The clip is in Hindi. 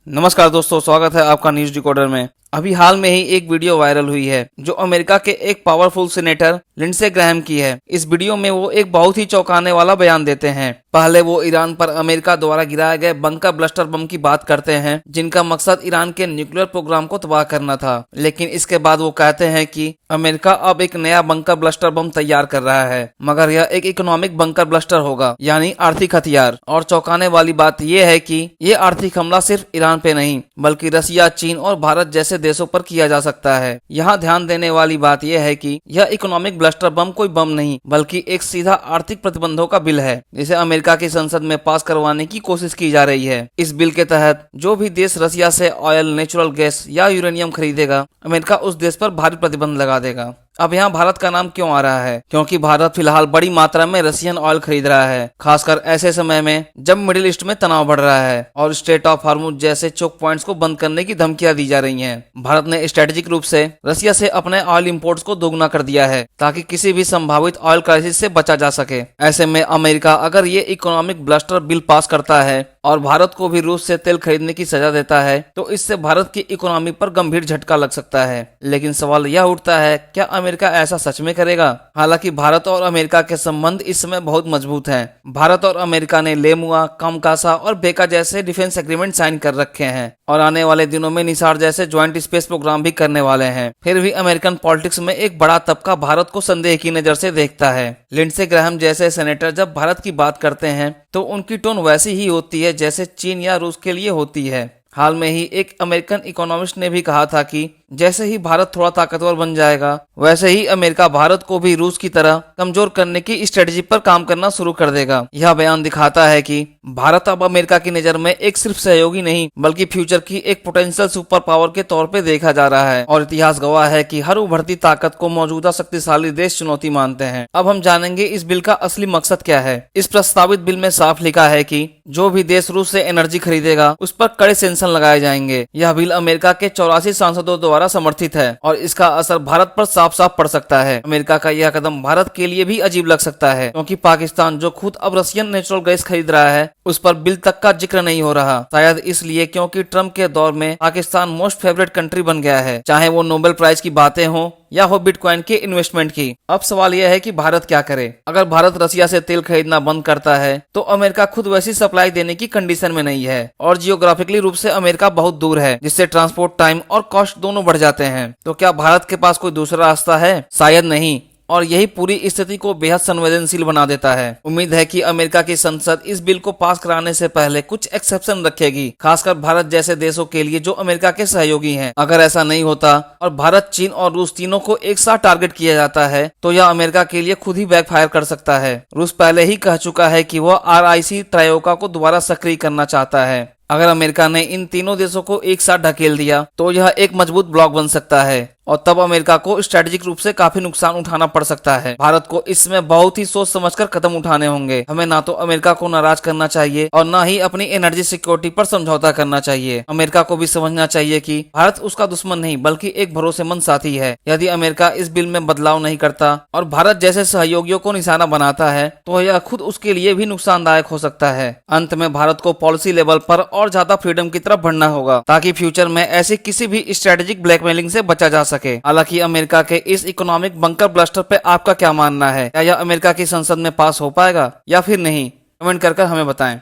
नमस्कार दोस्तों, स्वागत है आपका न्यूज डिकोडर में। अभी हाल में ही एक वीडियो वायरल हुई है जो अमेरिका के एक पावरफुल सीनेटर लिंडसे ग्रैहम की है। इस वीडियो में वो एक बहुत ही चौंकाने वाला बयान देते हैं। पहले वो ईरान पर अमेरिका द्वारा गिराए गए बंकर ब्लस्टर बम की बात करते हैं जिनका मकसद ईरान के न्यूक्लियर प्रोग्राम को तबाह करना था। लेकिन इसके बाद वो कहते हैं कि अमेरिका अब एक नया बंकर ब्लस्टर बम तैयार कर रहा है, मगर यह एक इकोनॉमिक बंकर ब्लस्टर होगा, यानी आर्थिक हथियार। और चौंकाने वाली बात यह है कि ये आर्थिक हमला सिर्फ ईरान पे नहीं बल्कि रसिया, चीन और भारत जैसे देशों पर किया जा सकता है। यहाँ ध्यान देने वाली बात यह है कि यह इकोनॉमिक ब्लस्टर बम कोई बम नहीं बल्कि एक सीधा आर्थिक प्रतिबंधों का बिल है जिसे अमेरिका की संसद में पास करवाने की कोशिश की जा रही है। इस बिल के तहत जो भी देश रसिया से ऑयल, नेचुरल गैस या यूरेनियम खरीदेगा, अमेरिका उस देश पर भारी प्रतिबंध लगा देगा। अब यहाँ भारत का नाम क्यों आ रहा है? क्योंकि भारत फिलहाल बड़ी मात्रा में रशियन ऑयल खरीद रहा है, खासकर ऐसे समय में जब मिडिल ईस्ट में तनाव बढ़ रहा है और स्ट्रेट ऑफ हार्मुज जैसे चोक पॉइंट्स को बंद करने की धमकियां दी जा रही हैं। भारत ने स्ट्रेटेजिक रूप से रसिया से अपने ऑयल इंपोर्ट्स को दोगुना कर दिया है ताकि किसी भी संभावित ऑयल क्राइसिस से बचा जा सके। ऐसे में अमेरिका अगर ये इकोनॉमिक ब्लस्टर बिल पास करता है और भारत को भी रूस से तेल खरीदने की सजा देता है तो इससे भारत की इकोनॉमी पर गंभीर झटका लग सकता है। लेकिन सवाल यह उठता है, क्या अमेरिका ऐसा सच में करेगा? हालांकि भारत और अमेरिका के संबंध इस समय बहुत मजबूत हैं। भारत और अमेरिका ने लेमुआ, कामकासा और बेका जैसे डिफेंस एग्रीमेंट साइन कर रखे हैं और आने वाले दिनों में निसार जैसे ज्वाइंट स्पेस प्रोग्राम भी करने वाले हैं। फिर भी अमेरिकन पॉलिटिक्स में एक बड़ा तबका भारत को संदेह की नजर से देखता है। लिंडसे ग्रैहम जैसे सेनेटर जब भारत की बात करते हैं तो उनकी टोन वैसी ही होती है जैसे चीन या रूस के लिए होती है। हाल में ही एक अमेरिकन इकोनॉमिस्ट ने भी कहा था कि जैसे ही भारत थोड़ा ताकतवर बन जाएगा वैसे ही अमेरिका भारत को भी रूस की तरह कमजोर करने की स्ट्रेटजी पर काम करना शुरू कर देगा। यह बयान दिखाता है कि भारत अब अमेरिका की नजर में एक सिर्फ सहयोगी नहीं बल्कि फ्यूचर की एक पोटेंशियल सुपर पावर के तौर पे देखा जा रहा है और इतिहास गवाह है कि हर उभरती ताकत को मौजूदा शक्तिशाली देश चुनौती मानते हैं। अब हम जानेंगे इस बिल का असली मकसद क्या है। इस प्रस्तावित बिल में साफ लिखा है कि जो भी देश रूस से एनर्जी खरीदेगा उस पर कड़े सेंक्शन लगाए जाएंगे। यह बिल अमेरिका के 84 सांसदों द्वारा समर्थित है और इसका असर भारत पर साफ साफ पड़ सकता है। अमेरिका का यह कदम भारत के लिए भी अजीब लग सकता है क्योंकि पाकिस्तान जो खुद अब रशियन नेचुरल गैस खरीद रहा है उस पर बिल तक का जिक्र नहीं हो रहा। शायद इसलिए क्योंकि ट्रम्प के दौर में पाकिस्तान मोस्ट फेवरेट कंट्री बन गया है, चाहे वो नोबेल प्राइज की बातें हो या हो बिटकॉइन के इन्वेस्टमेंट की। अब सवाल यह है कि भारत क्या करे। अगर भारत रसिया से तेल खरीदना बंद करता है तो अमेरिका खुद वैसी सप्लाई देने की कंडीशन में नहीं है और जियोग्राफिकली रूप से अमेरिका बहुत दूर है जिससे ट्रांसपोर्ट टाइम और कॉस्ट दोनों बढ़ जाते हैं। तो क्या भारत के पास कोई दूसरा रास्ता है? शायद नहीं, और यही पूरी स्थिति को बेहद संवेदनशील बना देता है। उम्मीद है कि अमेरिका की संसद इस बिल को पास कराने से पहले कुछ एक्सेप्शन रखेगी, खासकर भारत जैसे देशों के लिए जो अमेरिका के सहयोगी हैं। अगर ऐसा नहीं होता और भारत, चीन और रूस तीनों को एक साथ टारगेट किया जाता है तो यह अमेरिका के लिए खुद ही बैकफायर कर सकता है। रूस पहले ही कह चुका है कि वह RIC त्रयोका को दोबारा सक्रिय करना चाहता है। अगर अमेरिका ने इन तीनों देशों को एक साथ ढकेल दिया तो यह एक मजबूत ब्लॉक बन सकता है और तब अमेरिका को स्ट्रेटेजिक रूप से काफी नुकसान उठाना पड़ सकता है। भारत को इसमें बहुत ही सोच समझकर कदम उठाने होंगे। हमें ना तो अमेरिका को नाराज करना चाहिए और ना ही अपनी एनर्जी सिक्योरिटी पर समझौता करना चाहिए। अमेरिका को भी समझना चाहिए कि भारत उसका दुश्मन नहीं बल्कि एक भरोसेमंद साथी है। यदि अमेरिका इस बिल में बदलाव नहीं करता और भारत जैसे सहयोगियों को निशाना बनाता है तो यह खुद उसके लिए भी नुकसानदायक हो सकता है। अंत में भारत को पॉलिसी लेवल पर और ज्यादा फ्रीडम की तरफ बढ़ना होगा ताकि फ्यूचर में ऐसे किसी भी स्ट्रेटेजिक ब्लैकमेलिंग से बचा जा सके। हालांकि अमेरिका के इस इकोनॉमिक बंकर ब्लस्टर पे आपका क्या मानना है? क्या यह अमेरिका की संसद में पास हो पाएगा या फिर नहीं? कमेंट कर हमें बताएं।